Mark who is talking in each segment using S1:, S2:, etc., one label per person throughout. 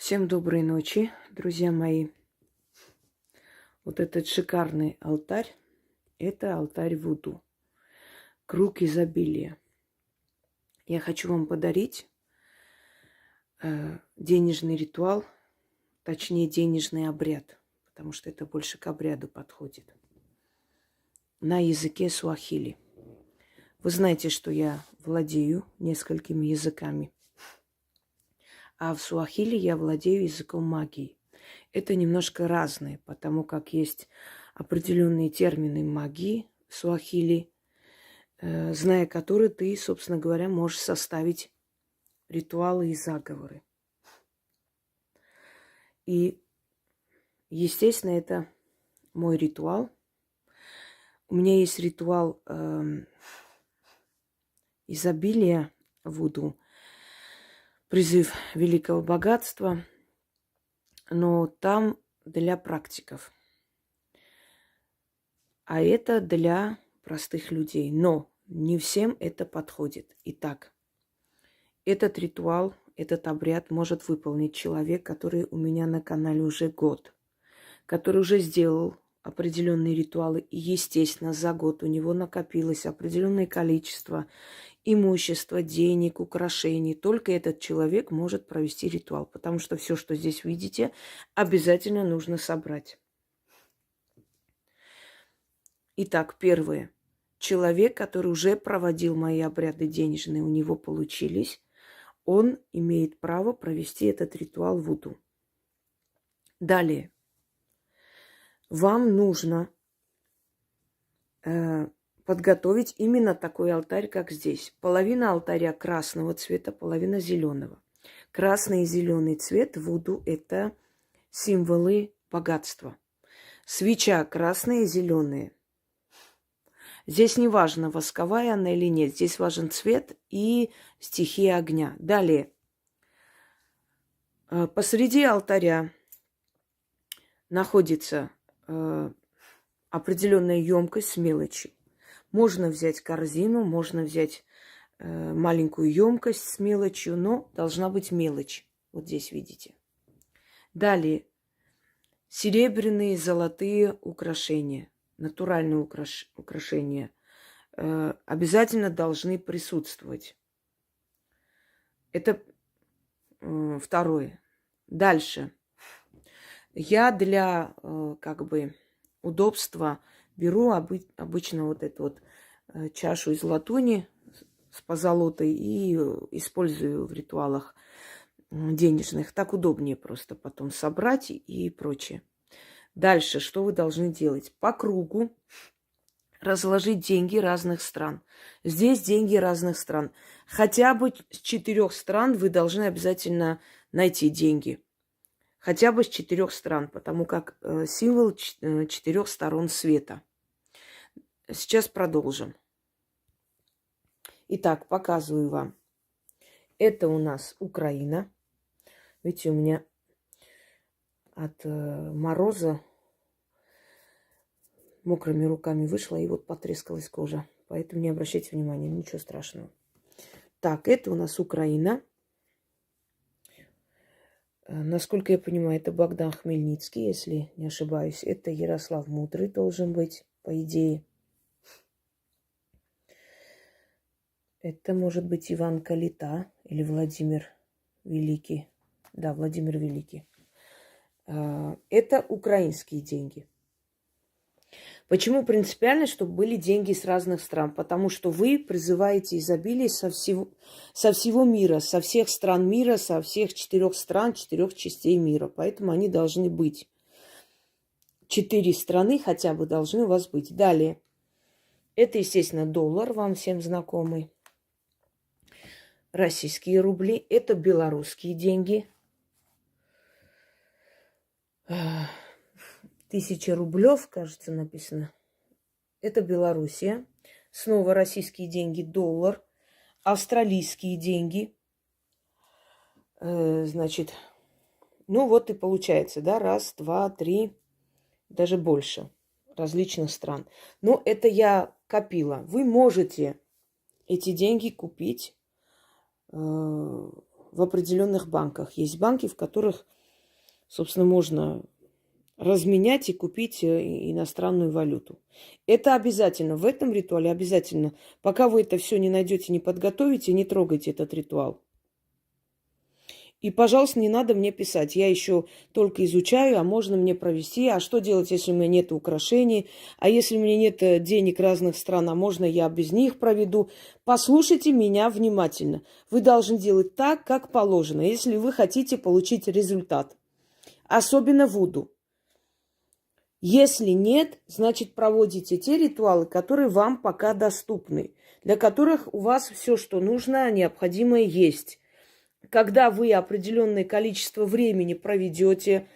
S1: Всем доброй ночи, друзья мои. Вот этот шикарный алтарь – это алтарь Вуду, круг изобилия. Я хочу вам подарить денежный ритуал, точнее денежный обряд, потому что это больше к обряду подходит, на языке суахили. Вы знаете, что я владею несколькими языками, а в суахили я владею языком магии. Это немножко разное, потому как есть определенные термины магии суахили, зная которые ты, собственно говоря, можешь составить ритуалы и заговоры. И, естественно, это мой ритуал. У меня есть ритуал изобилия Вуду, призыв великого богатства, но там для практиков. А это для простых людей. Но не всем это подходит. Итак, этот ритуал, этот обряд может выполнить человек, который у меня на канале уже год, который уже сделал определенные ритуалы. И, естественно, за год у него накопилось определенное количество имущества, денег, украшений. Только этот человек может провести ритуал, потому что все, что здесь видите, обязательно нужно собрать. Итак, первое. Человек, который уже проводил мои обряды денежные, у него получились, он имеет право провести этот ритуал Вуду. Далее. Вам нужно подготовить именно такой алтарь, как здесь. Половина алтаря красного цвета, половина зеленого. Красный и зеленый цвет Вуду – это символы богатства. Свеча красная и зеленая. Здесь не важно, восковая она или нет. Здесь важен цвет и стихия огня. Далее. Посреди алтаря находится определенная емкость с мелочью. Можно взять корзину, можно взять маленькую емкость с мелочью, но должна быть мелочь. Вот здесь видите. Далее. Серебряные, золотые украшения. Натуральные украшения обязательно должны присутствовать. Это второе. Дальше. Я для удобства беру обычно вот эту вот чашу из латуни с позолотой и использую в ритуалах денежных. Так удобнее просто потом собрать и прочее. Дальше, что вы должны делать? По кругу разложить деньги разных стран. Здесь деньги разных стран. Хотя бы с 4 стран вы должны обязательно найти деньги. Хотя бы с 4 стран, потому как символ 4 сторон света. Сейчас продолжим. Итак, показываю вам. Это у нас Украина. Видите, у меня от мороза мокрыми руками вышла, и вот потрескалась кожа. Поэтому не обращайте внимания, ничего страшного. Так, это у нас Украина. Насколько я понимаю, это Богдан Хмельницкий, если не ошибаюсь. Это Ярослав Мудрый должен быть, по идее. Это может быть Иван Калита или Владимир Великий. Да, Владимир Великий. Это украинские деньги. Почему принципиально, чтобы были деньги с разных стран? Потому что вы призываете изобилие со всего мира, со всех стран мира, со всех 4 стран, 4 частей мира. Поэтому они должны быть. 4 страны хотя бы должны у вас быть. Далее. Это, естественно, доллар, вам всем знакомый. Российские рубли. Это белорусские деньги. 1000 рублев, кажется, написано. Это Белоруссия. Снова российские деньги, доллар. Австралийские деньги. Значит, ну вот и получается, да, 1, 2, 3, даже больше различных стран. Но это я копила. Вы можете эти деньги купить в определенных банках. Есть банки, в которых, собственно, можно разменять и купить иностранную валюту. Это обязательно. В этом ритуале обязательно. Пока вы это все не найдете, не подготовите, не трогайте этот ритуал. И, пожалуйста, не надо мне писать. Я еще только изучаю, а можно мне провести. А что делать, если у меня нет украшений? А если у меня нет денег разных стран, а можно я без них проведу? Послушайте меня внимательно. Вы должны делать так, как положено, если вы хотите получить результат. Особенно вуду. Если нет, значит, проводите те ритуалы, которые вам пока доступны, для которых у вас все, что нужно, необходимое есть. Когда вы определенное количество времени проведете,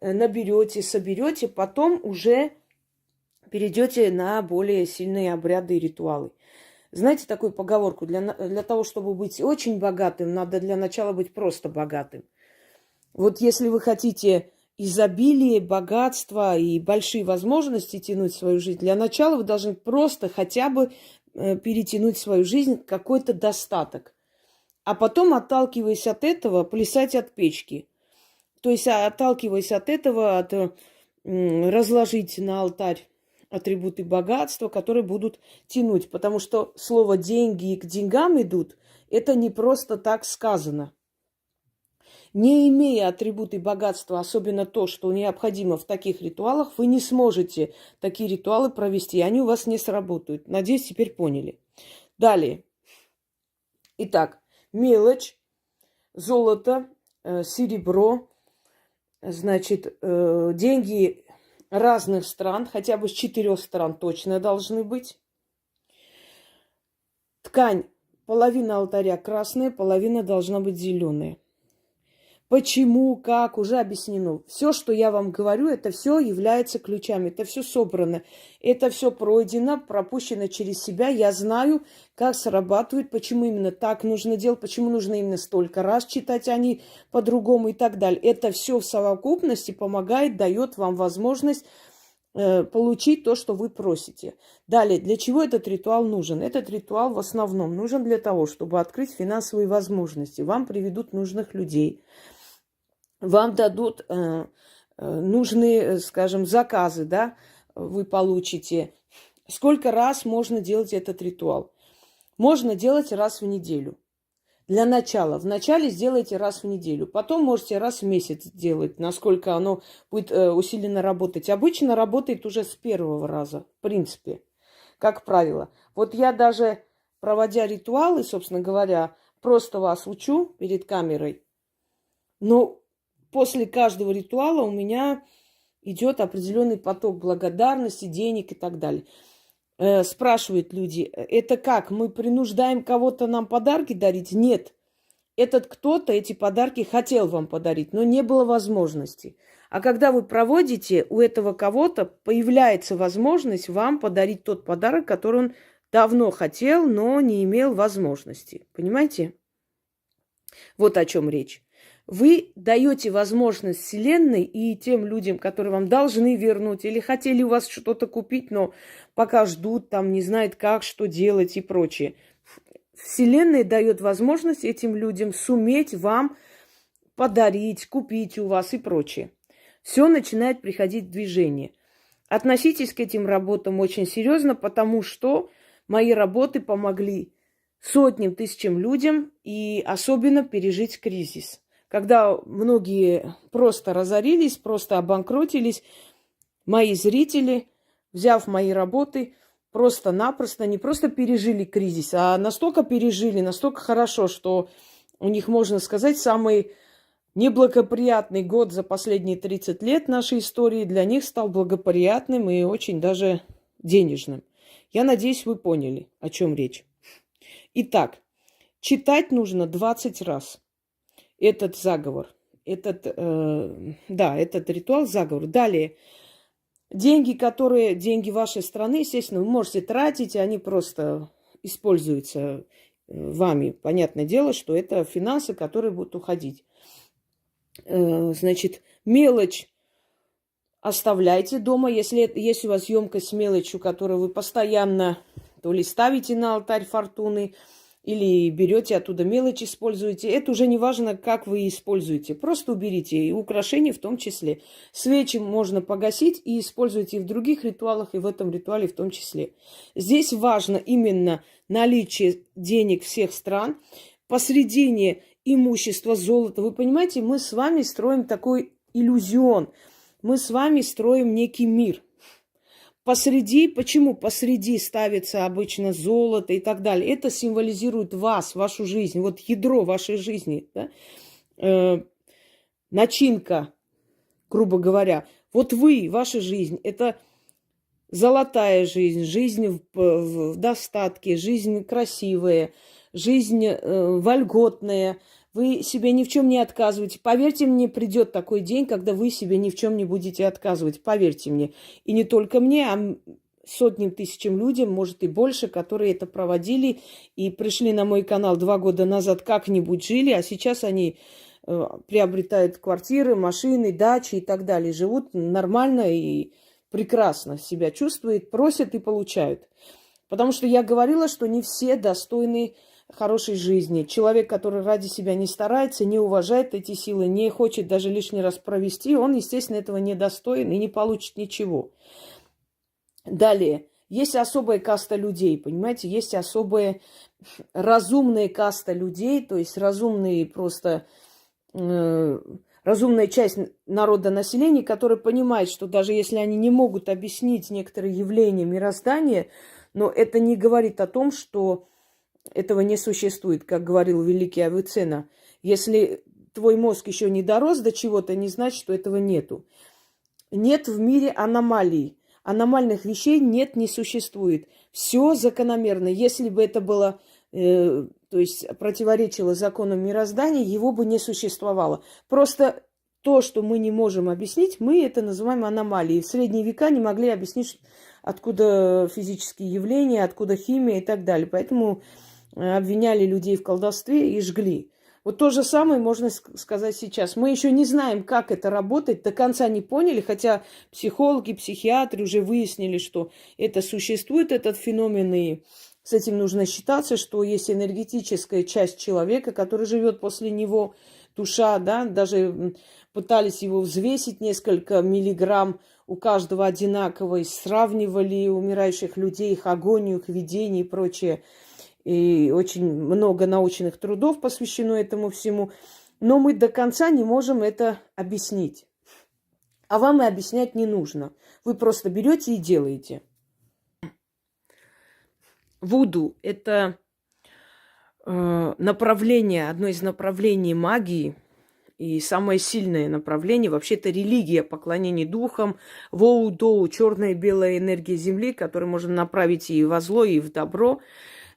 S1: наберете, соберете, потом уже перейдете на более сильные обряды и ритуалы. Знаете такую поговорку? Для того, чтобы быть очень богатым, надо для начала быть просто богатым. Вот если вы хотите изобилие, богатство и большие возможности тянуть в свою жизнь, для начала вы должны просто хотя бы перетянуть в свою жизнь какой-то достаток. А потом, отталкиваясь от этого, плясать от печки. То есть, отталкиваясь от этого, разложить на алтарь атрибуты богатства, которые будут тянуть. Потому что слово «деньги» и к деньгам идут, это не просто так сказано. Не имея атрибуты богатства, особенно то, что необходимо в таких ритуалах, вы не сможете такие ритуалы провести. Они у вас не сработают. Надеюсь, теперь поняли. Далее. Итак. Мелочь, золото, серебро, значит, деньги разных стран, хотя бы с 4 стран точно должны быть. Ткань, половина алтаря красная, половина должна быть зеленая. Почему, как, уже объяснено. Все, что я вам говорю, это все является ключами. Это все собрано. Это все пройдено, пропущено через себя. Я знаю, как срабатывает, почему именно так нужно делать, почему нужно именно столько раз читать, а не по-другому и так далее. Это все в совокупности помогает, дает вам возможность получить то, что вы просите. Далее, для чего этот ритуал нужен? Этот ритуал в основном нужен для того, чтобы открыть финансовые возможности. Вам приведут нужных людей. Вам дадут нужные, скажем, заказы, да, вы получите. Сколько раз можно делать этот ритуал? Можно делать раз в неделю. Для начала. Вначале сделайте раз в неделю. Потом можете раз в месяц делать, насколько оно будет усиленно работать. Обычно работает уже с первого раза, в принципе, как правило. Вот я даже, проводя ритуалы, собственно говоря, просто вас учу перед камерой, но после каждого ритуала у меня идет определенный поток благодарности, денег и так далее. Спрашивают люди, это как? Мы принуждаем кого-то нам подарки дарить? Нет. Этот кто-то эти подарки хотел вам подарить, но не было возможности. А когда вы проводите, у этого кого-то появляется возможность вам подарить тот подарок, который он давно хотел, но не имел возможности. Понимаете? Вот о чем речь. Вы даете возможность Вселенной и тем людям, которые вам должны вернуть, или хотели у вас что-то купить, но пока ждут, там не знают, как, что делать и прочее. Вселенная дает возможность этим людям суметь вам подарить, купить у вас и прочее. Все начинает приходить в движение. Относитесь к этим работам очень серьезно, потому что мои работы помогли сотням, тысячам людям и особенно пережить кризис. Когда многие просто разорились, просто обанкротились, мои зрители, взяв мои работы, просто-напросто не просто пережили кризис, а настолько пережили, настолько хорошо, что у них, можно сказать, самый неблагоприятный год за последние 30 лет нашей истории для них стал благоприятным и очень даже денежным. Я надеюсь, вы поняли, о чем речь. Итак, читать нужно 20 раз. Этот заговор, этот ритуал, заговор. Далее, деньги вашей страны, естественно, вы можете тратить, они просто используются вами. Понятное дело, что это финансы, которые будут уходить. Значит, мелочь оставляйте дома, если есть у вас емкость с мелочью, которую вы постоянно то ли ставите на алтарь фортуны, или берете оттуда мелочь, используете. Это уже не важно, как вы используете. Просто уберите, и украшения в том числе. Свечи можно погасить и используйте и в других ритуалах, и в этом ритуале в том числе. Здесь важно именно наличие денег всех стран, посредине имущества, золота. Вы понимаете, мы с вами строим такой иллюзион. Мы с вами строим некий мир. Посреди, почему посреди ставится обычно золото и так далее? Это символизирует вас, вашу жизнь, вот ядро вашей жизни, да? Начинка, грубо говоря. Вот вы, ваша жизнь, это золотая жизнь, жизнь в достатке, жизнь красивая, жизнь вольготная. Вы себе ни в чем не отказываете. Поверьте мне, придет такой день, когда вы себе ни в чем не будете отказывать. Поверьте мне. И не только мне, а сотням тысячам людям, может и больше, которые это проводили и пришли на мой канал 2 года назад, как-нибудь жили, а сейчас они приобретают квартиры, машины, дачи и так далее. Живут нормально и прекрасно себя чувствуют, просят и получают. Потому что я говорила, что не все достойны хорошей жизни. Человек, который ради себя не старается, не уважает эти силы, не хочет даже лишний раз провести, он, естественно, этого не достоин и не получит ничего. Далее. Есть особая каста людей, понимаете? Есть особая разумная каста людей, то есть разумные просто... разумная часть народа населения, которая понимает, что даже если они не могут объяснить некоторые явления мироздания, но это не говорит о том, что этого не существует, как говорил великий Авиценна. Если твой мозг еще не дорос до чего-то, не значит, что этого нету. Нет в мире аномалий. Аномальных вещей нет, не существует. Все закономерно. Если бы это было, то есть противоречило законам мироздания, его бы не существовало. Просто то, что мы не можем объяснить, мы это называем аномалией. В средние века не могли объяснить, откуда физические явления, откуда химия и так далее. Поэтому обвиняли людей в колдовстве и жгли. Вот то же самое можно сказать сейчас. Мы еще не знаем, как это работает, до конца не поняли, хотя психологи, психиатры уже выяснили, что это существует, этот феномен, и с этим нужно считаться, что есть энергетическая часть человека, которая живет после него, душа, да, даже пытались его взвесить несколько миллиграмм, у каждого одинаково, и сравнивали умирающих людей, их агонию, их видение и прочее. И очень много научных трудов посвящено этому всему. Но мы до конца не можем это объяснить. А вам и объяснять не нужно. Вы просто берете и делаете. Вуду – это направление, одно из направлений магии. И самое сильное направление, вообще, это религия, поклонение духам, воу-доу, черная и белая энергия Земли, которую можно направить и во зло, и в добро.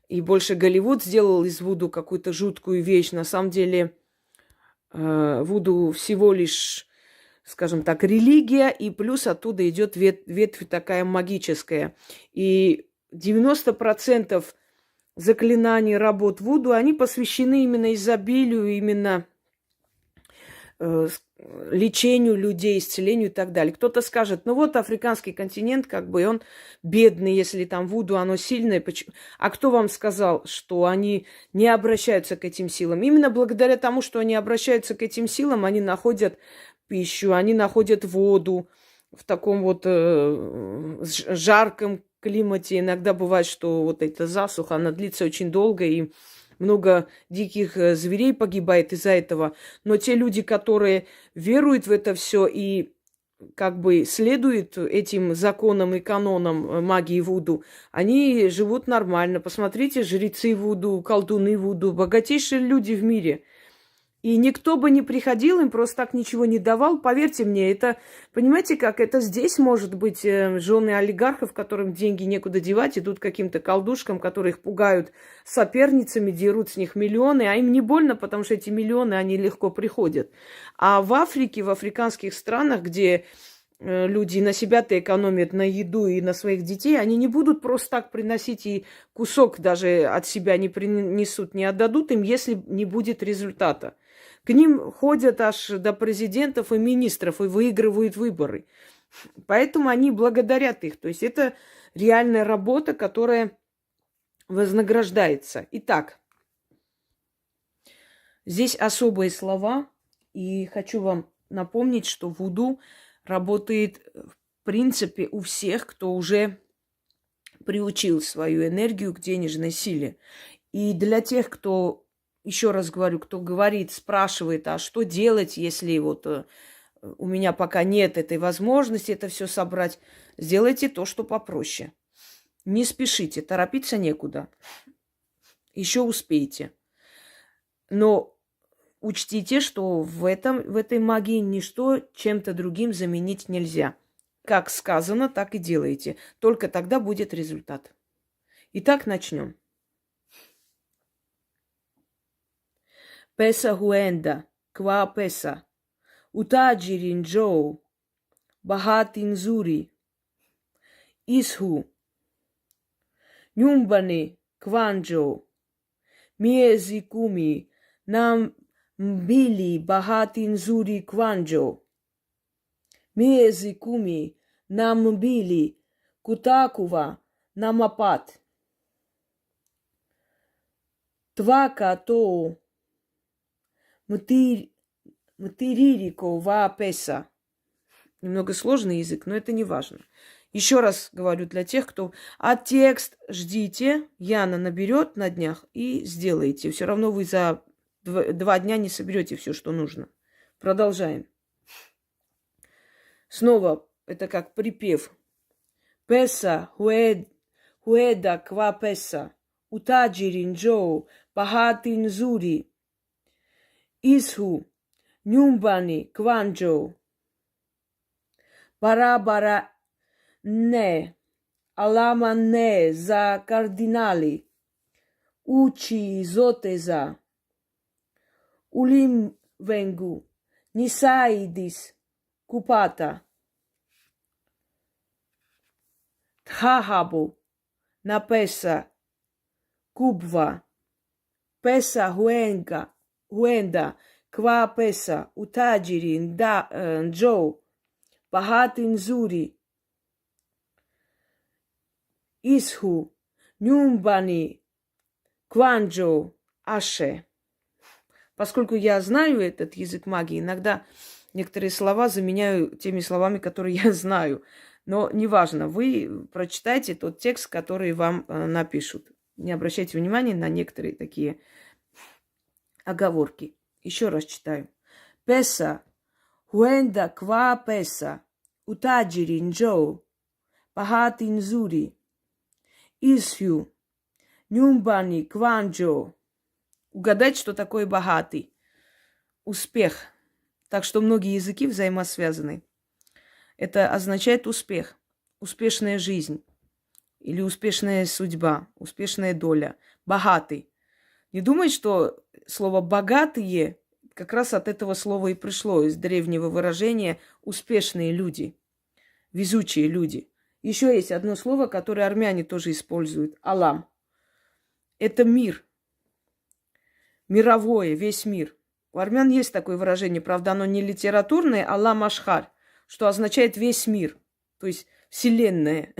S1: И больше Голливуд сделал из вуду какую-то жуткую вещь. На самом деле вуду всего лишь, скажем так, религия, и плюс оттуда идет ветвь такая магическая. И 90% заклинаний, работ вуду, они посвящены именно изобилию, именно лечению людей, исцелению и так далее. Кто-то скажет, ну вот африканский континент, как бы он бедный, если там вуду, оно сильное. А кто вам сказал, что они не обращаются к этим силам? Именно благодаря тому, что они обращаются к этим силам, они находят пищу, они находят воду в таком вот жарком климате. Иногда бывает, что вот эта засуха, она длится очень долго, и много диких зверей погибает из-за этого. Но те люди, которые веруют в это все и как бы следуют этим законам и канонам магии вуду, они живут нормально. Посмотрите, жрецы вуду, колдуны вуду, богатейшие люди в мире. И никто бы не приходил, им просто так ничего не давал. Поверьте мне, это, понимаете как, это здесь может быть жены олигархов, которым деньги некуда девать, идут к каким-то колдушкам, которые их пугают соперницами, дерут с них миллионы, а им не больно, потому что эти миллионы, они легко приходят. А в Африке, в африканских странах, где люди на себя-то экономят на еду и на своих детей, они не будут просто так приносить, и кусок даже от себя не принесут, не отдадут им, если не будет результата. К ним ходят аж до президентов и министров и выигрывают выборы. Поэтому они благодарят их. То есть это реальная работа, которая вознаграждается. Итак, Здесь особые слова, и хочу вам напомнить, что вуду работает, в принципе, у всех, кто уже приучил свою энергию к денежной силе. И для тех, кто, еще раз говорю, кто говорит, спрашивает, а что делать, если вот у меня пока нет этой возможности это все собрать, сделайте то, что попроще. Не спешите, торопиться некуда. Еще успеете. Но учтите, что в этой магии ничто чем-то другим заменить нельзя. Как сказано, так и делайте. Только тогда будет результат. Итак, начнем. Песа гуэнда, ква песа, утаджирин джоу, бахатин зури, исху, нюмбани кванджо, miezi kumi nam mbili bahati nzuri kwanjo. Miezi kumi nam mbili kutakuwa na mapat. Твака то мтиририко ва песа. Немного сложный язык, но это не важно. Еще раз говорю для тех, кто... А текст ждите, Яна наберет на днях и сделайте. Все равно вы за 2 дня не соберете все, что нужно. Продолжаем. Снова это как припев. Песа хуэда ква песа. Утаджирин джоу пахатин зури. Исху нюмбани кванджоу. Бара-бара не, алама не за кардинали, учи зотеза, улим венгу, нисаидис, купата, тхахабу, на песа, кубва, песа хуэнда, ква песа, утаджирин да джоу, бахатин зури, Исху, нюмбани, кванджо, аше. Поскольку я знаю этот язык магии, иногда некоторые слова заменяю теми словами, которые я знаю. Но неважно, вы прочитайте тот текст, который вам напишут. Не обращайте внимания на некоторые такие оговорки. Еще раз читаю. Песа, хуэнда ква песа, утаджирин джоу, пахатин зури, Исхю, нюмбани, кванджо. Угадать, что такое богатый. Успех. Так что многие языки взаимосвязаны. Это означает успех, успешная жизнь или успешная судьба, успешная доля. Богатый. Не думай, что слово «богатые» как раз от этого слова и пришло, из древнего выражения «успешные люди», «везучие люди». Еще есть одно слово, которое армяне тоже используют. Алам. Это мир. Мировое, весь мир. У армян есть такое выражение, правда, оно не литературное, алам ашхар, что означает весь мир, то есть вселенная.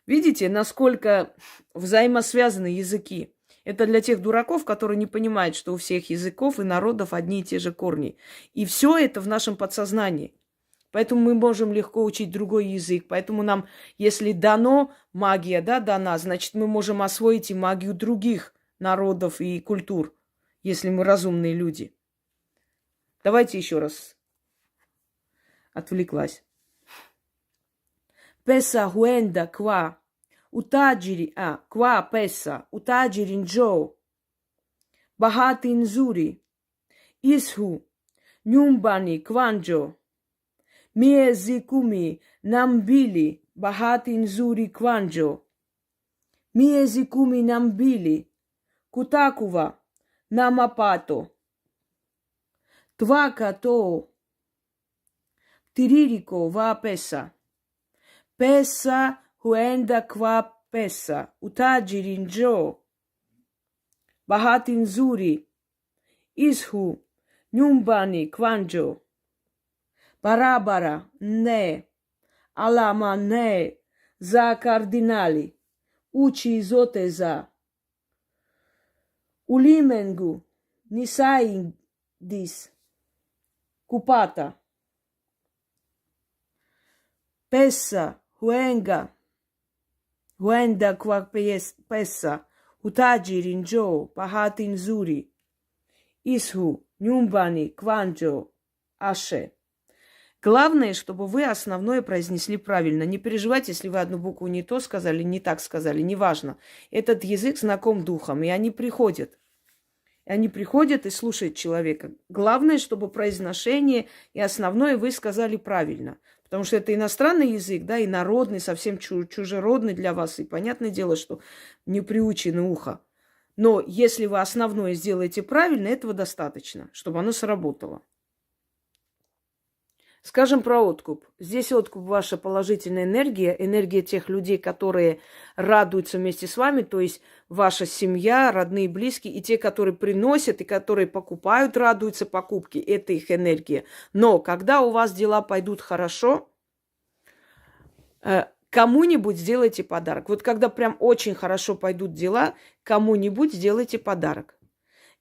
S1: Видите, насколько взаимосвязаны языки. Это для тех дураков, которые не понимают, что у всех языков и народов одни и те же корни. И все это в нашем подсознании. Поэтому мы можем легко учить другой язык. Поэтому нам, если дано магия, да, дана, значит, мы можем освоить и магию других народов и культур, если мы разумные люди. Давайте еще раз. Отвлеклась. Песа хуэнда ква утаджири, ква песа утаджирин джоу, бахатин зури, исху нюмбани кванджо. Miezi kumi nambili bahati nzuri kwanjo. Miezi kumi nambili kutakuwa na mapato. Твака то tiririko va pesa. Pesa huenda kwa pesa. Utajiri njoo. Bahati nzuri. Ishu nyumbani kwanjo. Барабара не, алама не, за кардинали, учи зоте за. Улименгу, Нисаидис. Купата. Песса. Хуэнга. Huenda qua pessa, utaji rinjo, пахатин зури, исху, нюмбани, кванджо, аше. Главное, чтобы вы основное произнесли правильно. Не переживайте, если вы одну букву не то сказали, не так сказали, неважно. Этот язык знаком духом, и они приходят. И слушают человека. Главное, чтобы произношение и основное вы сказали правильно. Потому что это иностранный язык, да, и народный, совсем чужеродный для вас. И понятное дело, что не приучены ухо. Но если вы основное сделаете правильно, этого достаточно, чтобы оно сработало. Скажем про откуп. Здесь откуп ваша положительная энергия, энергия тех людей, которые радуются вместе с вами, то есть ваша семья, родные, близкие, и те, которые приносят, и которые покупают, радуются покупке. Это их энергия. Но когда у вас дела пойдут хорошо, кому-нибудь сделайте подарок. Вот когда прям очень хорошо пойдут дела, кому-нибудь сделайте подарок.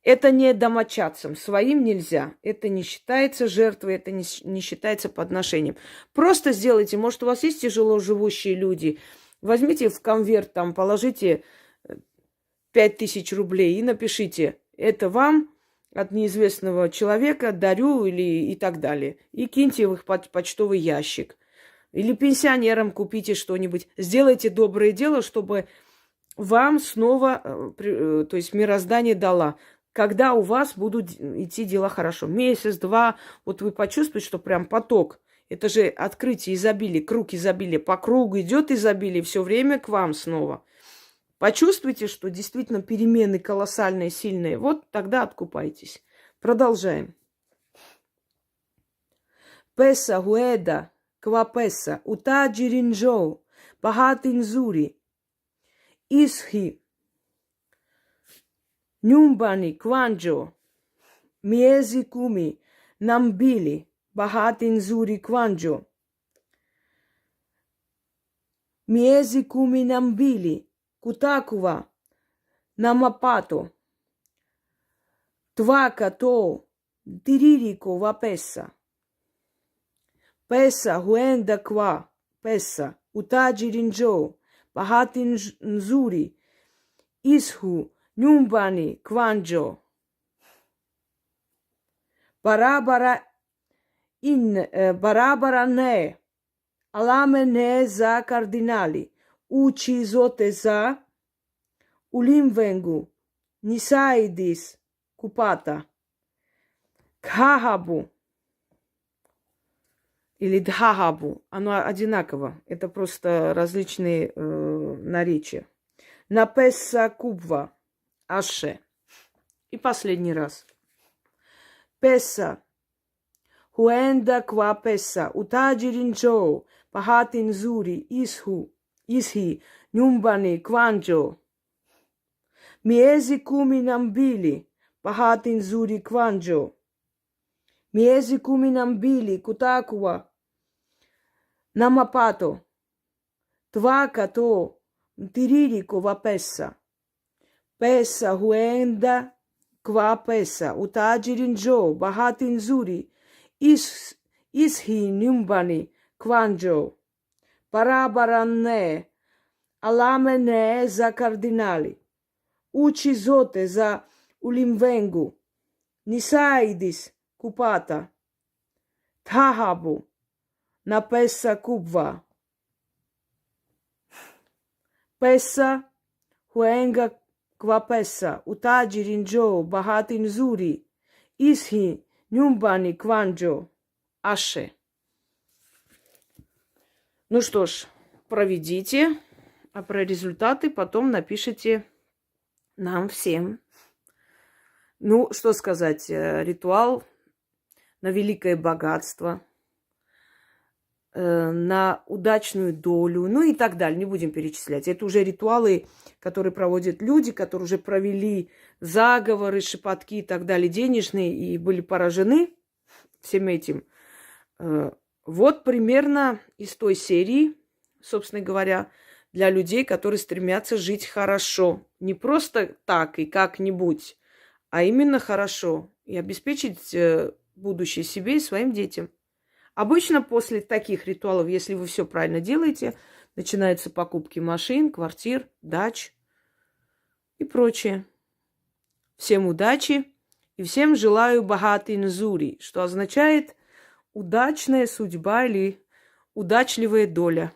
S1: Это не домочадцам, своим нельзя. Это не считается жертвой, это не считается подношением. Просто сделайте, может, у вас есть тяжело живущие люди, возьмите в конверт, там, положите 5000 рублей и напишите, это вам от неизвестного человека дарю или и так далее. И киньте в их почтовый ящик. Или пенсионерам купите что-нибудь. Сделайте доброе дело, чтобы вам снова, то есть мироздание дала. Когда у вас будут идти дела хорошо. Месяц, два, вот вы почувствуете, что прям поток. Это же открытие изобилия, круг изобилия. По кругу идет изобилие все время к вам снова. Почувствуйте, что действительно перемены колоссальные, сильные. Вот тогда откупайтесь. Продолжаем. Песа гуэда, квапеса, утаджиринжоу, пахатинзури, исхи. Nyumbani, Kwanjo, miezi kumi na mbili, bahati nzuri Kwanjo. Miezi kumi na mbili, kutakuwa na mapato. Twaka to tiririko wa pesa. Pesa huenda kwa pesa, utajiri njoo, bahati nzuri, ishu Nyumbani, Kwanjo. Barabara ne. Alame ne za kardinali. Uchi zote za ulimwengu. Nisaidis kupata. Кхахабу или дхахабу. Оно одинаково. Это просто различные наречия. Напеса кубва. Аше. И последний раз. Песа. Хуэнда ква песа. Утаджиринчо. Пахатин зури. Исхи. Нюмбани. Кванджо. Miezi kumi na mbili. Bahati nzuri Kwanjo. Miezi kumi na mbili kutakuwa na mapato. Twaka to mtiririko wa pesa. Pesa huenda kwa pesa. Utajiri njoo. Bahati nzuri. Ishi nyumbani Kwanjo. Barabara ne. Alame ne za kardinali. Uchi zote za ulimwengu. Nisaidis kupata. Thahabu na pesa kubwa. Pesa huenga kwa pesa. Utajiri njoo. Bahati nzuri. Ishi nyumbani Kwanjo. Аше. Ну что ж, проведите, а про результаты потом напишите нам всем. Ну, что сказать, ритуал на великое богатство, на удачную долю, ну и так далее. Не будем перечислять. Это уже ритуалы, которые проводят люди, которые уже провели заговоры, шепотки и так далее, денежные, и были поражены всем этим. Вот примерно из той серии, собственно говоря, для людей, которые стремятся жить хорошо. Не просто так и как-нибудь, а именно хорошо и обеспечить будущее себе и своим детям. Обычно после таких ритуалов, если вы все правильно делаете, начинаются покупки машин, квартир, дач и прочее. Всем удачи и всем желаю бахати нзури, что означает удачная судьба или удачливая доля.